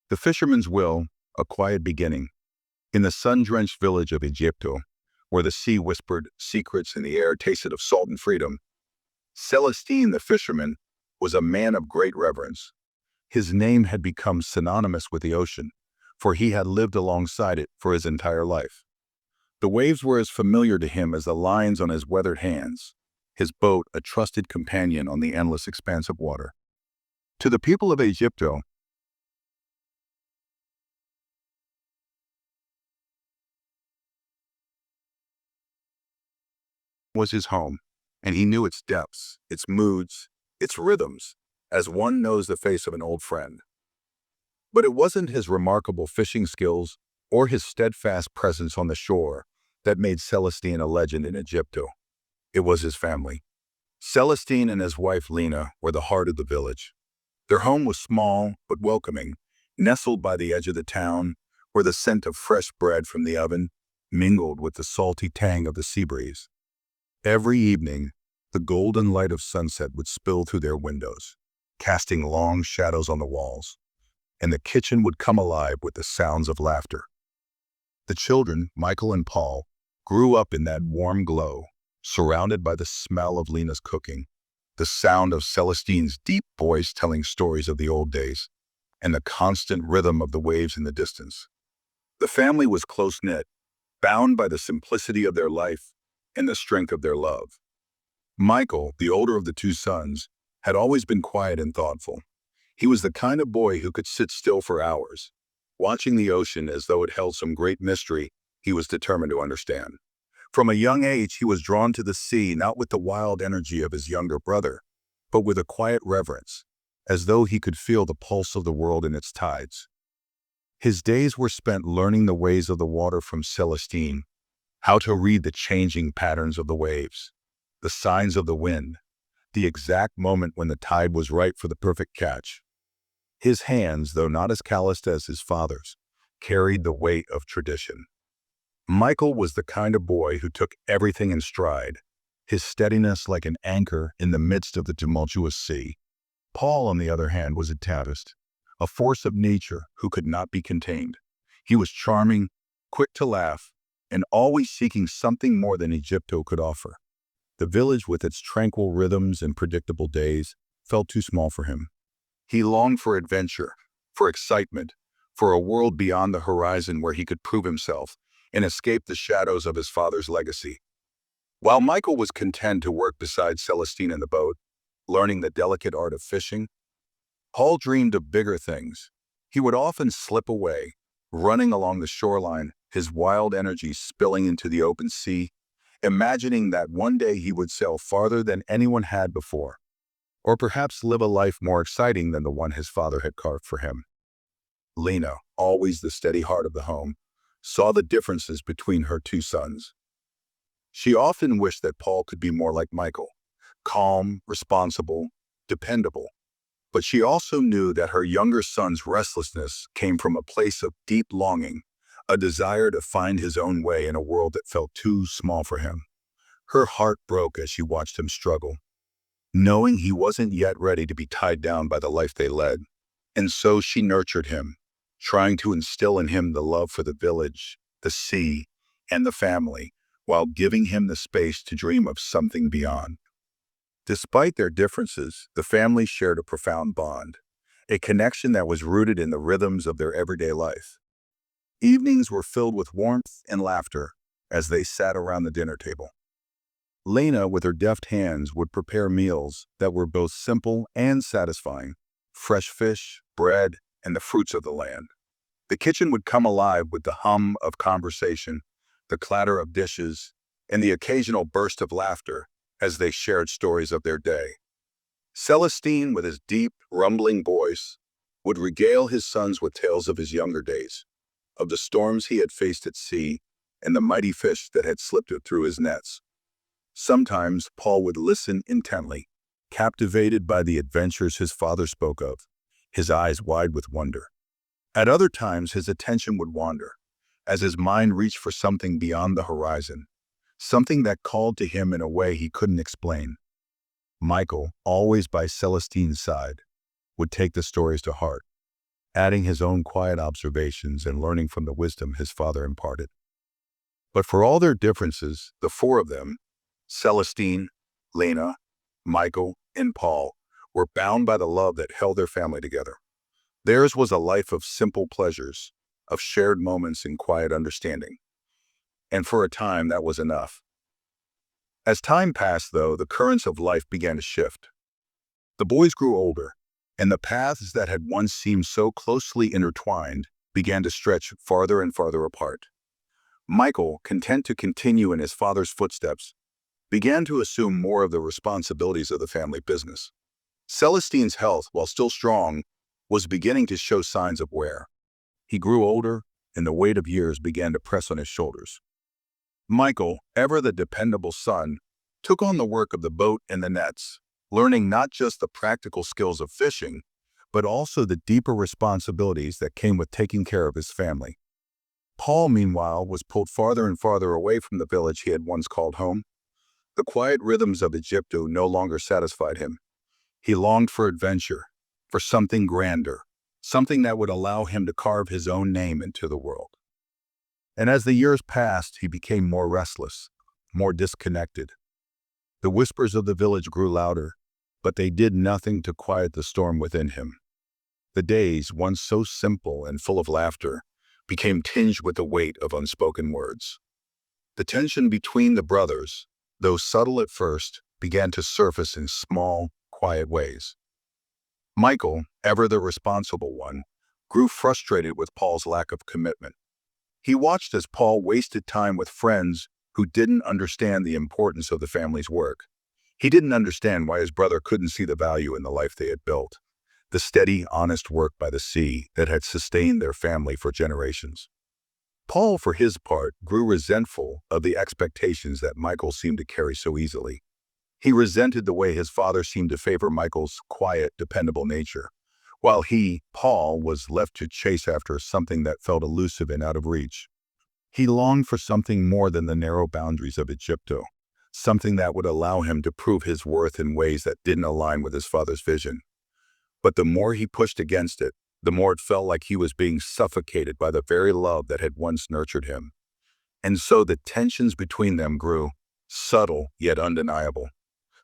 The Fisherman's Will, a quiet beginning. In the sun-drenched village of Egypto, where the sea whispered secrets and the air tasted of salt and freedom, Celestine the fisherman was a man of great reverence. His name had become synonymous with the ocean, for he had lived alongside it for his entire life. The waves were as familiar to him as the lines on his weathered hands, his boat a trusted companion on the endless expanse of water. To the people of Egypto, was his home, and he knew its depths, its moods, its rhythms, as one knows the face of an old friend. But it wasn't his remarkable fishing skills or his steadfast presence on the shore that made Celestine a legend in Egypto. It was his family. Celestine and his wife Lena were the heart of the village. Their home was small but welcoming, nestled by the edge of the town, where the scent of fresh bread from the oven mingled with the salty tang of the sea breeze. Every evening, the golden light of sunset would spill through their windows, casting long shadows on the walls, and the kitchen would come alive with the sounds of laughter. The children, Michael and Paul, grew up in that warm glow, surrounded by the smell of Lena's cooking, the sound of Celestine's deep voice telling stories of the old days, and the constant rhythm of the waves in the distance. The family was close-knit, bound by the simplicity of their life and the strength of their love. Michael, the older of the two sons, had always been quiet and thoughtful. He was the kind of boy who could sit still for hours, watching the ocean as though it held some great mystery he was determined to understand. From a young age, he was drawn to the sea not with the wild energy of his younger brother, but with a quiet reverence, as though he could feel the pulse of the world in its tides. His days were spent learning the ways of the water from Celestine, how to read the changing patterns of the waves, the signs of the wind, the exact moment when the tide was right for the perfect catch. His hands, though not as calloused as his father's, carried the weight of tradition. Michael was the kind of boy who took everything in stride, his steadiness like an anchor in the midst of the tumultuous sea. Paul, on the other hand, was a Taoist, a force of nature who could not be contained. He was charming, quick to laugh, and always seeking something more than Egypto could offer. The village, with its tranquil rhythms and predictable days, felt too small for him. He longed for adventure, for excitement, for a world beyond the horizon where he could prove himself and escape the shadows of his father's legacy. While Michael was content to work beside Celestine in the boat, learning the delicate art of fishing, Paul dreamed of bigger things. He would often slip away, running along the shoreline, his wild energy spilling into the open sea, imagining that one day he would sail farther than anyone had before, or perhaps live a life more exciting than the one his father had carved for him. Lena, always the steady heart of the home, saw the differences between her two sons. She often wished that Paul could be more like Michael, calm, responsible, dependable. But she also knew that her younger son's restlessness came from a place of deep longing, a desire to find his own way in a world that felt too small for him. Her heart broke as she watched him struggle, knowing he wasn't yet ready to be tied down by the life they led. And so she nurtured him, trying to instill in him the love for the village, the sea, and the family, while giving him the space to dream of something beyond. Despite their differences, the family shared a profound bond, a connection that was rooted in the rhythms of their everyday life. Evenings were filled with warmth and laughter as they sat around the dinner table. Lena, with her deft hands, would prepare meals that were both simple and satisfying: fresh fish, bread, and the fruits of the land. The kitchen would come alive with the hum of conversation, the clatter of dishes, and the occasional burst of laughter as they shared stories of their day. Celestine, with his deep, rumbling voice, would regale his sons with tales of his younger days, of the storms he had faced at sea and the mighty fish that had slipped through his nets. Sometimes Paul would listen intently, captivated by the adventures his father spoke of, his eyes wide with wonder. At other times, his attention would wander, as his mind reached for something beyond the horizon, something that called to him in a way he couldn't explain. Michael, always by Celestine's side, would take the stories to heart. adding his own quiet observations and learning from the wisdom his father imparted. But for all their differences, the four of them, Celestine, Lena, Michael, and Paul, were bound by the love that held their family together. Theirs was a life of simple pleasures, of shared moments and quiet understanding. And for a time, that was enough. As time passed, though, the currents of life began to shift. The boys grew older, and the paths that had once seemed so closely intertwined began to stretch farther and farther apart. Michael, content to continue in his father's footsteps, began to assume more of the responsibilities of the family business. Celestine's health, while still strong, was beginning to show signs of wear. He grew older, and the weight of years began to press on his shoulders. Michael, ever the dependable son, took on the work of the boat and the nets, learning not just the practical skills of fishing, but also the deeper responsibilities that came with taking care of his family. Paul, meanwhile, was pulled farther and farther away from the village he had once called home. The quiet rhythms of Egypto no longer satisfied him. He longed for adventure, for something grander, something that would allow him to carve his own name into the world. And as the years passed, he became more restless, more disconnected. The whispers of the village grew louder, but they did nothing to quiet the storm within him. The days, once so simple and full of laughter, became tinged with the weight of unspoken words. The tension between the brothers, though subtle at first, began to surface in small, quiet ways. Michael, ever the responsible one, grew frustrated with Paul's lack of commitment. He watched as Paul wasted time with friends who didn't understand the importance of the family's work. He didn't understand why his brother couldn't see the value in the life they had built, the steady, honest work by the sea that had sustained their family for generations. Paul, for his part, grew resentful of the expectations that Michael seemed to carry so easily. He resented the way his father seemed to favor Michael's quiet, dependable nature, while he, Paul, was left to chase after something that felt elusive and out of reach. He longed for something more than the narrow boundaries of Egypto, something that would allow him to prove his worth in ways that didn't align with his father's vision. But the more he pushed against it, the more it felt like he was being suffocated by the very love that had once nurtured him. And so the tensions between them grew, subtle yet undeniable.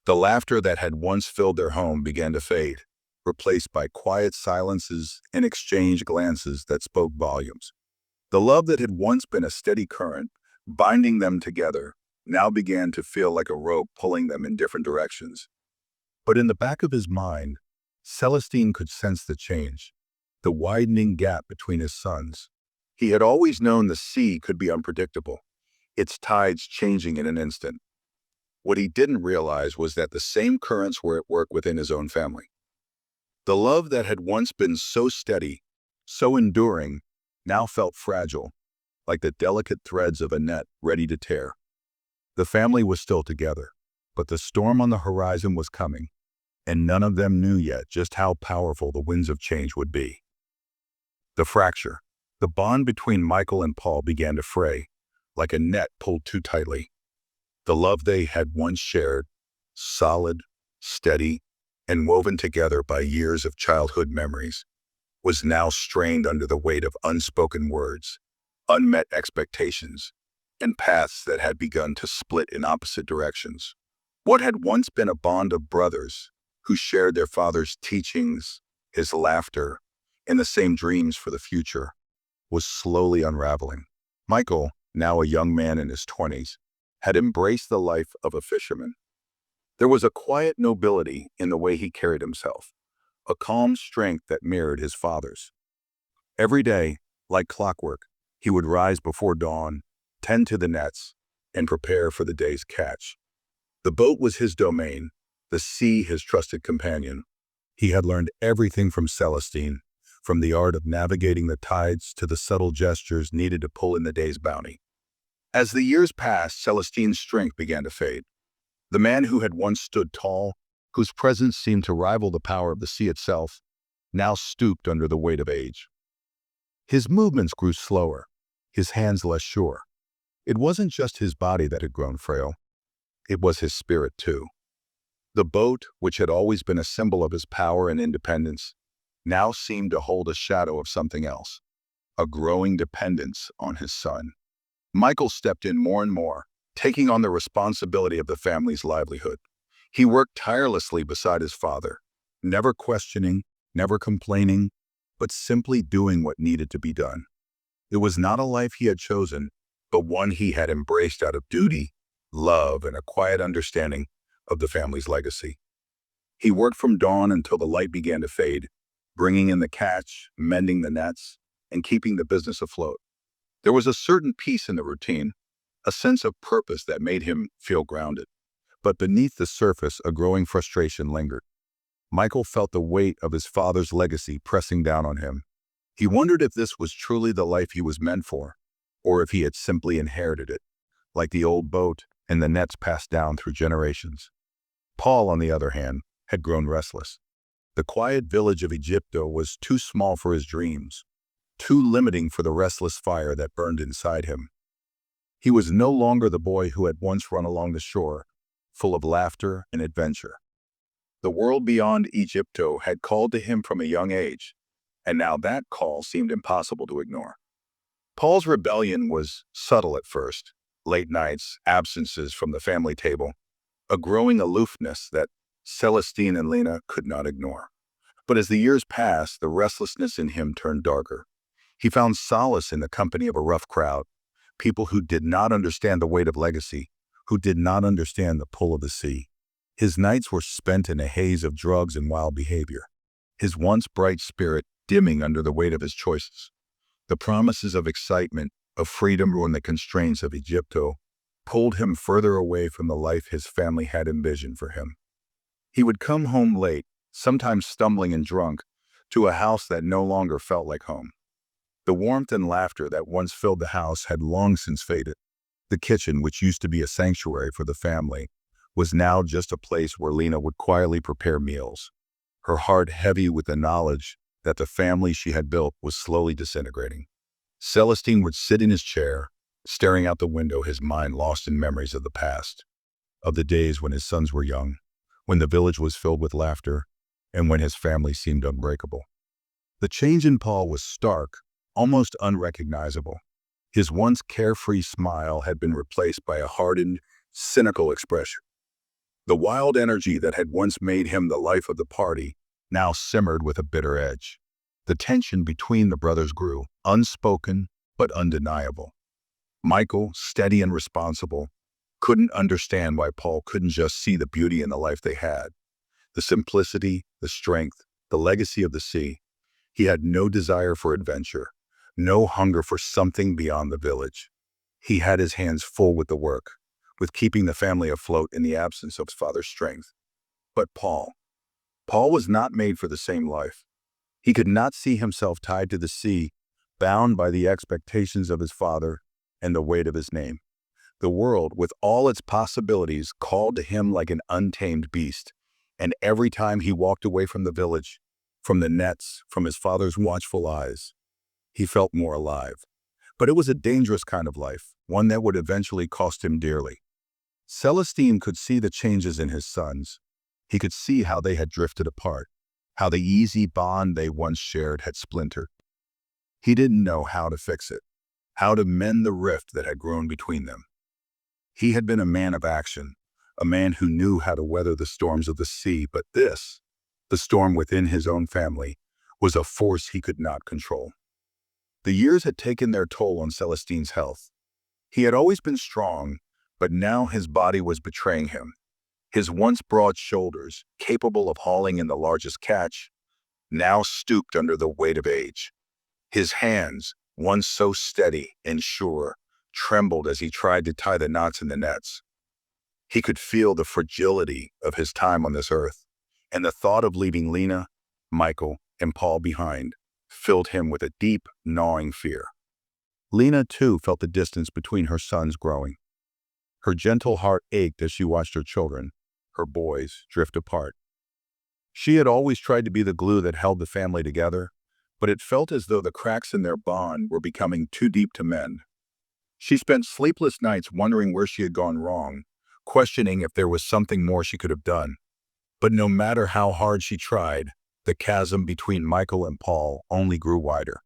The laughter that had once filled their home began to fade, replaced by quiet silences and exchanged glances that spoke volumes. The love that had once been a steady current, binding them together, now began to feel like a rope pulling them in different directions. But in the back of his mind, Celestine could sense the change, the widening gap between his sons. He had always known the sea could be unpredictable, its tides changing in an instant. What he didn't realize was that the same currents were at work within his own family. The love that had once been so steady, so enduring, now felt fragile, like the delicate threads of a net ready to tear. The family was still together, but the storm on the horizon was coming, and none of them knew yet just how powerful the winds of change would be. The fracture, the bond between Michael and Paul began to fray, like a net pulled too tightly. The love they had once shared, solid, steady, and woven together by years of childhood memories, was now strained under the weight of unspoken words, unmet expectations, and paths that had begun to split in opposite directions. What had once been a bond of brothers who shared their father's teachings, his laughter, and the same dreams for the future, was slowly unraveling. Michael, now a young man in his 20s, had embraced the life of a fisherman. There was a quiet nobility in the way he carried himself, a calm strength that mirrored his father's. Every day, like clockwork, he would rise before dawn, tend to the nets, and prepare for the day's catch. The boat was his domain, the sea his trusted companion. He had learned everything from Celestine, from the art of navigating the tides to the subtle gestures needed to pull in the day's bounty. As the years passed, Celestine's strength began to fade. The man who had once stood tall, whose presence seemed to rival the power of the sea itself, now stooped under the weight of age. His movements grew slower, his hands less sure. It wasn't just his body that had grown frail. It was his spirit, too. The boat, which had always been a symbol of his power and independence, now seemed to hold a shadow of something else, a growing dependence on his son. Michael stepped in more and more, taking on the responsibility of the family's livelihood. He worked tirelessly beside his father, never questioning, never complaining, but simply doing what needed to be done. It was not a life he had chosen, but one he had embraced out of duty, love, and a quiet understanding of the family's legacy. He worked from dawn until the light began to fade, bringing in the catch, mending the nets, and keeping the business afloat. There was a certain peace in the routine, a sense of purpose that made him feel grounded. But beneath the surface, a growing frustration lingered. Michael felt the weight of his father's legacy pressing down on him. He wondered if this was truly the life he was meant for, or if he had simply inherited it, like the old boat and the nets passed down through generations. Paul, on the other hand, had grown restless. The quiet village of Egypto was too small for his dreams, too limiting for the restless fire that burned inside him. He was no longer the boy who had once run along the shore, full of laughter and adventure. The world beyond Egypto had called to him from a young age, and now that call seemed impossible to ignore. Paul's rebellion was subtle at first: late nights, absences from the family table, a growing aloofness that Celestine and Lena could not ignore. But as the years passed, the restlessness in him turned darker. He found solace in the company of a rough crowd, people who did not understand the weight of legacy, who did not understand the pull of the sea. His nights were spent in a haze of drugs and wild behavior, his once bright spirit dimming under the weight of his choices. The promises of excitement, of freedom and the constraints of Egypto pulled him further away from the life his family had envisioned for him. He would come home late, sometimes stumbling and drunk, to a house that no longer felt like home. The warmth and laughter that once filled the house had long since faded. The kitchen, which used to be a sanctuary for the family, was now just a place where Lena would quietly prepare meals, her heart heavy with the knowledge that the family she had built was slowly disintegrating. Celestine would sit in his chair, staring out the window, his mind lost in memories of the past, of the days when his sons were young, when the village was filled with laughter, and when his family seemed unbreakable. The change in Paul was stark, almost unrecognizable. His once carefree smile had been replaced by a hardened, cynical expression. The wild energy that had once made him the life of the party now simmered with a bitter edge. The tension between the brothers grew, unspoken but undeniable. Michael, steady and responsible, couldn't understand why Paul couldn't just see the beauty in the life they had. The simplicity, the strength, the legacy of the sea. He had no desire for adventure, no hunger for something beyond the village. He had his hands full with the work, with keeping the family afloat in the absence of his father's strength. But Paul was not made for the same life. He could not see himself tied to the sea, bound by the expectations of his father and the weight of his name. The world, with all its possibilities, called to him like an untamed beast, and every time he walked away from the village, from the nets, from his father's watchful eyes, he felt more alive. But it was a dangerous kind of life, one that would eventually cost him dearly. Celestine could see the changes in his sons. He could see how they had drifted apart, how the easy bond they once shared had splintered. He didn't know how to fix it, how to mend the rift that had grown between them. He had been a man of action, a man who knew how to weather the storms of the sea, but this, the storm within his own family, was a force he could not control. The years had taken their toll on Celestine's health. He had always been strong, but now his body was betraying him. His once broad shoulders, capable of hauling in the largest catch, now stooped under the weight of age. His hands, once so steady and sure, trembled as he tried to tie the knots in the nets. He could feel the fragility of his time on this earth, and the thought of leaving Lena, Michael, and Paul behind filled him with a deep, gnawing fear. Lena, too, felt the distance between her sons growing. Her gentle heart ached as she watched her children, her boys, drift apart. She had always tried to be the glue that held the family together, but it felt as though the cracks in their bond were becoming too deep to mend. She spent sleepless nights wondering where she had gone wrong, questioning if there was something more she could have done. But no matter how hard she tried, The chasm between Michael and Paul only grew wider.